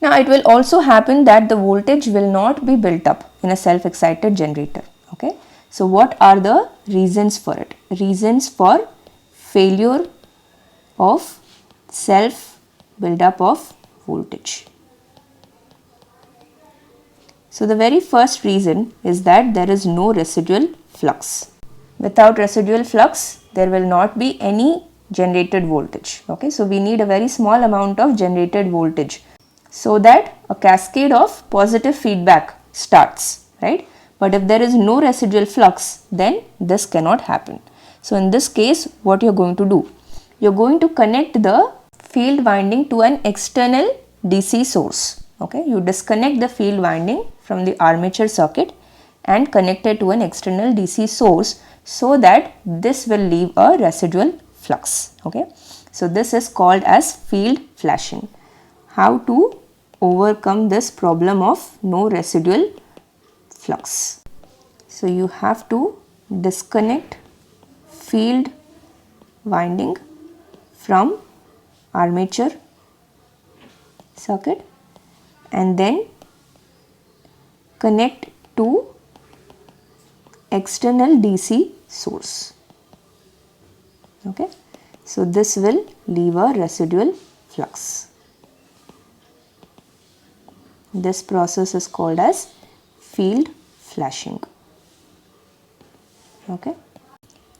Now it will also happen that the voltage will not be built up in a self-excited generator. Okay. So what are the reasons for it? Reasons for failure of self buildup of voltage. So the very first reason is that there is no residual flux. Without residual flux, there will not be any generated voltage. Okay, so we need a very small amount of generated voltage so that a cascade of positive feedback starts, right? But if there is no residual flux, then this cannot happen. So in this case, what you're going to do? You're going to connect the field winding to an external DC source. Okay, you disconnect the field winding from the armature circuit and connect it to an external DC source so that this will leave a residual flux. Okay, so this is called as field flashing. How to overcome this problem of no residual flux? So you have to disconnect field winding from armature circuit and then connect to external DC source. Okay, so this will leave a residual flux. This process is called as field flashing. Okay.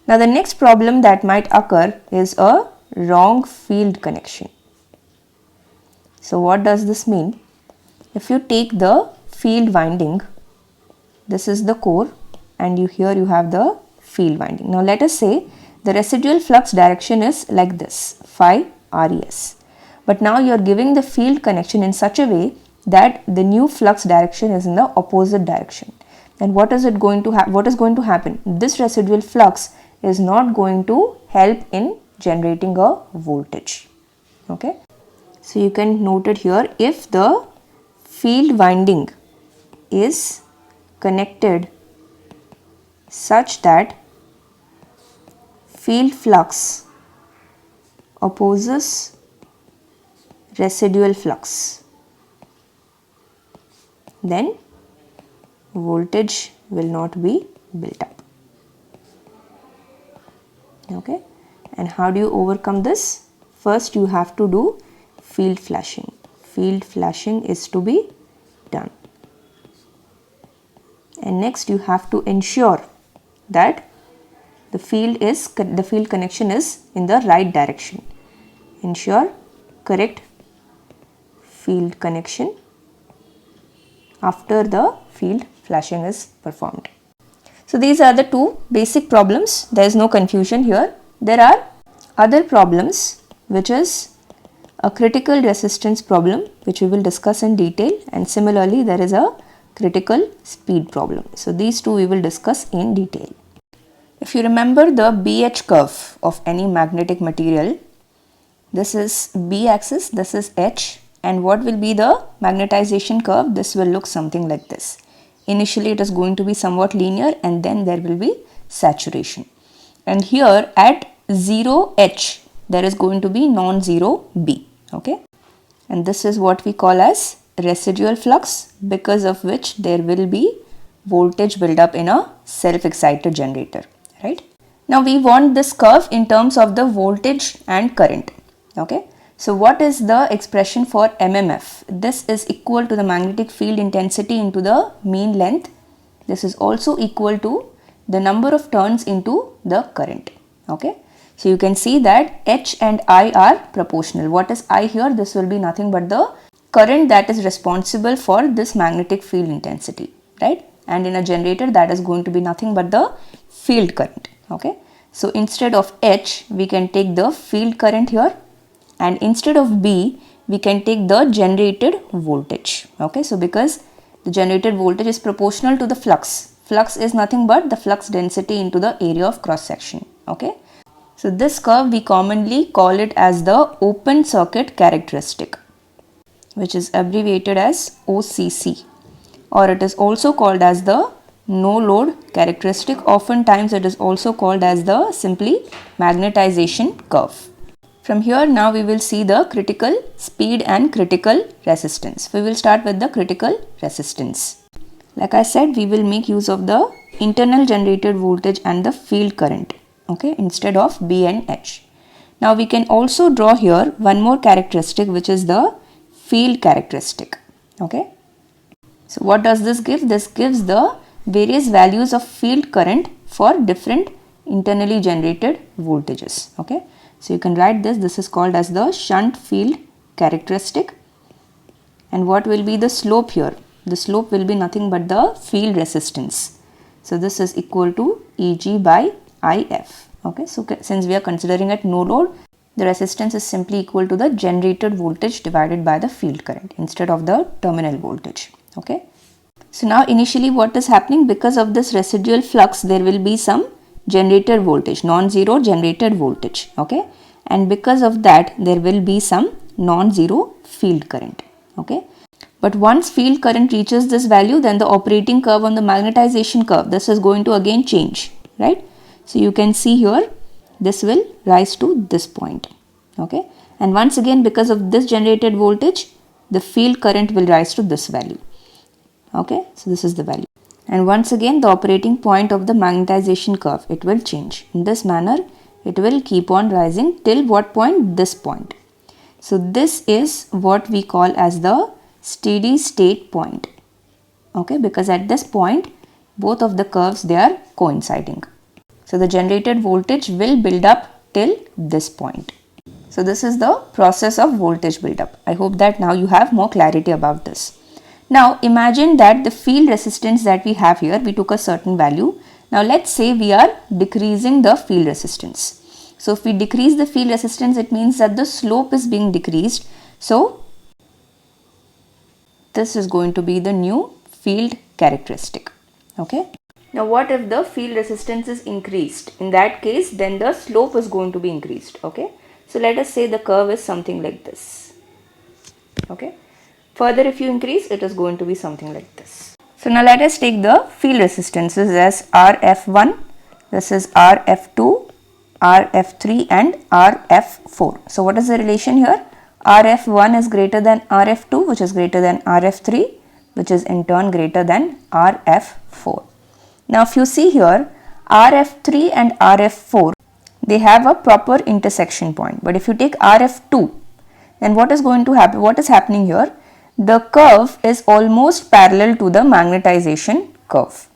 Now the next problem that might occur is a wrong field connection. So what does this mean? If you take the field winding, this is the core and here you have the field winding. Now let us say the residual flux direction is like this, phi res. But now you are giving the field connection in such a way that the new flux direction is in the opposite direction. Then what is going to happen? This residual flux is not going to help in generating a voltage. Okay. So you can note it here. If the field winding is connected such that field flux opposes residual flux, then voltage will not be built up. Okay, and how do you overcome this? First you have to do field flashing. Field flashing is to be done. And next you have to ensure that the field connection is in the right direction. Ensure correct field connection after the field flashing is performed. So these are the two basic problems. There is no confusion here. There are other problems which is a critical resistance problem which we will discuss in detail, and similarly there is a critical speed problem. So these two we will discuss in detail. If you remember the BH curve of any magnetic material, this is B axis, this is H, and what will be the magnetization curve? This will look something like this. Initially it is going to be somewhat linear and then there will be saturation. And here at 0 H there is going to be non-zero B. Okay, and this is what we call as residual flux, because of which there will be voltage buildup in a self-excited generator, right? Now we want this curve in terms of the voltage and current. Okay, so what is the expression for MMF? This is equal to the magnetic field intensity into the mean length. This is also equal to the number of turns into the current. Okay, so you can see that H and I are proportional. What is I here? This will be nothing but the current that is responsible for this magnetic field intensity, right? And in a generator that is going to be nothing but the field current. Okay, so instead of H we can take the field current here, and instead of B we can take the generated voltage. Okay, so because the generated voltage is proportional to the flux. Flux is nothing but the flux density into the area of cross section. Okay, so this curve we commonly call it as the open circuit characteristic, which is abbreviated as OCC, or it is also called as the no load characteristic. Oftentimes it is also called as the simply magnetization curve. From here now we will see the critical speed and critical resistance. We will start with the critical resistance. Like I said, we will make use of the internal generated voltage and the field current, okay, instead of B and H. Now we can also draw here one more characteristic, which is the field characteristic, okay. So what does this give? This gives the various values of field current for different internally generated voltages, okay. So you can write this. This is called as the shunt field characteristic. And what will be the slope here? The slope will be nothing but the field resistance. So this is equal to Eg by If, okay. So since we are considering at no load, the resistance is simply equal to the generated voltage divided by the field current instead of the terminal voltage, okay. So now initially what is happening, because of this residual flux, there will be some generated voltage, non-zero generated voltage, okay, and because of that there will be some non-zero field current, okay. But once field current reaches this value, then the operating curve on the magnetization curve, this is going to again change, right. So you can see here this will rise to this point, okay, and once again because of this generated voltage, the field current will rise to this value, okay. So this is the value. And once again the operating point of the magnetization curve, it will change. In this manner it will keep on rising till what point? This point. So this is what we call as the steady state point, okay, because at this point both of the curves, they are coinciding. So the generated voltage will build up till this point. So this is the process of voltage buildup. I hope that now you have more clarity about this. Now imagine that the field resistance that we have here, we took a certain value. Now let's say we are decreasing the field resistance. So if we decrease the field resistance, it means that the slope is being decreased. So this is going to be the new field characteristic, okay. Now what if the field resistance is increased? In that case, then the slope is going to be increased, okay. So let us say the curve is something like this, okay. Further, if you increase, it is going to be something like this. So now let us take the field resistances as Rf1, this is Rf2, Rf3 and Rf4. So what is the relation here? Rf1 is greater than Rf2, which is greater than Rf3, which is in turn greater than Rf4. Now if you see here, Rf3 and Rf4, they have a proper intersection point. But if you take Rf2, then what is going to happen? What is happening here? The curve is almost parallel to the magnetization curve.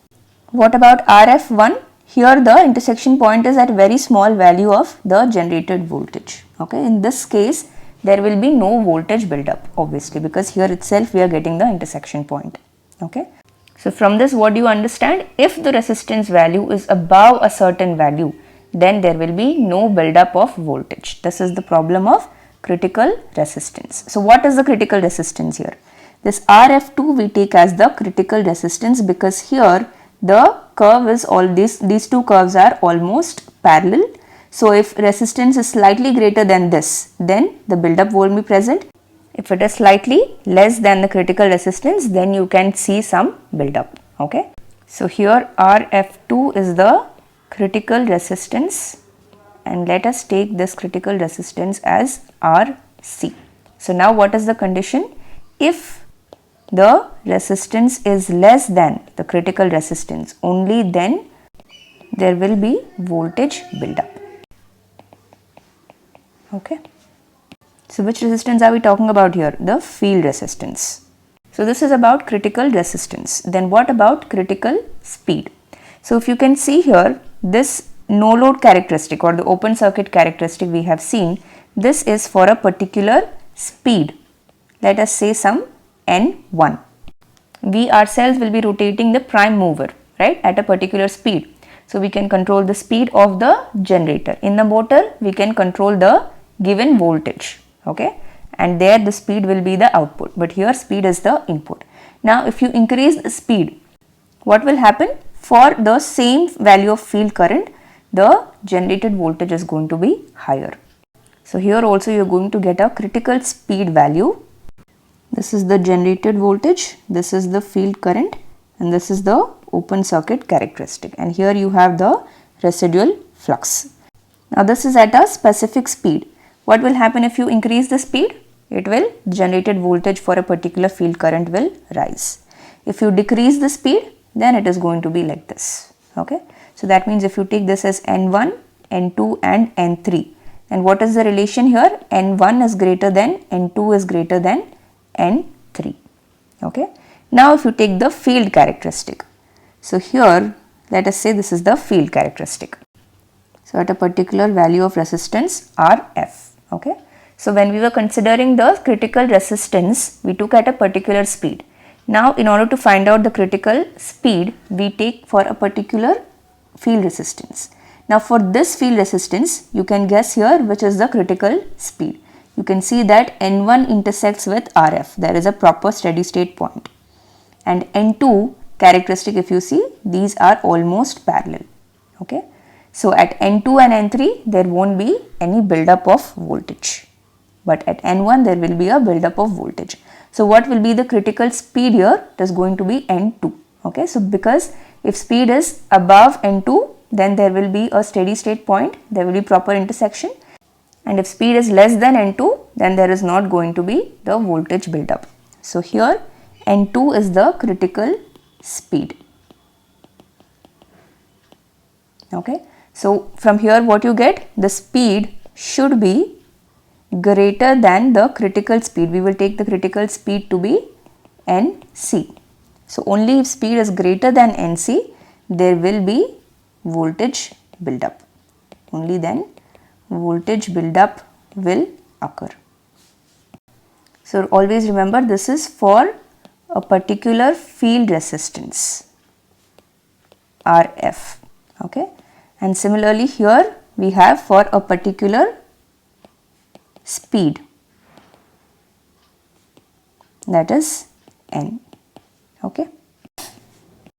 What about Rf1? Here the intersection point is at very small value of the generated voltage. Okay, in this case there will be no voltage buildup, obviously, because here itself we are getting the intersection point. Okay, so from this what do you understand? If the resistance value is above a certain value, then there will be no buildup of voltage. This is the problem of critical resistance. So what is the critical resistance here? This Rf2 we take as the critical resistance because here the curve is these two curves are almost parallel. So if resistance is slightly greater than this, then the buildup won't be present. If it is slightly less than the critical resistance, then you can see some buildup. Okay. So here Rf2 is the critical resistance, and let us take this critical resistance as Rc. So now what is the condition? If the resistance is less than the critical resistance, only then there will be voltage buildup. Okay. So which resistance are we talking about here? The field resistance. So this is about critical resistance. Then what about critical speed? So if you can see here, this no load characteristic or the open circuit characteristic we have seen, this is for a particular speed. Let us say some N1. We ourselves will be rotating the prime mover, right, at a particular speed. So we can control the speed of the generator. In the motor, we can control the given voltage, okay, and there the speed will be the output, but here speed is the input. Now if you increase the speed, what will happen? For the same value of field current, the generated voltage is going to be higher. So here also you are going to get a critical speed value. This is the generated voltage, this is the field current, and this is the open circuit characteristic, and here you have the residual flux. Now this is at a specific speed. What will happen if you increase the speed? It will, generated voltage for a particular field current will rise. If you decrease the speed, then it is going to be like this. Okay. So that means if you take this as N1, N2 and N3, and what is the relation here? N1 is greater than, N2 is greater than N3. Okay. Now if you take the field characteristic. So here let us say this is the field characteristic. So at a particular value of resistance Rf. Okay. So when we were considering the critical resistance, we took at a particular speed. Now in order to find out the critical speed, we take for a particular field resistance. Now for this field resistance, you can guess here which is the critical speed. You can see that N1 intersects with Rf. There is a proper steady state point. And N2 characteristic, if you see, these are almost parallel. Okay. So at N2 and N3, there won't be any buildup of voltage. But at N1, there will be a buildup of voltage. So what will be the critical speed here? It is going to be N2. Okay. So because if speed is above N2, then there will be a steady state point, there will be proper intersection, and if speed is less than N2, then there is not going to be the voltage buildup. So here N2 is the critical speed. Okay. So from here what you get? The speed should be greater than the critical speed. We will take the critical speed to be NC. So only if speed is greater than NC, there will be voltage buildup. Only then voltage buildup will occur. So always remember, this is for a particular field resistance Rf. Okay. And similarly here we have for a particular speed, that is N. Okay.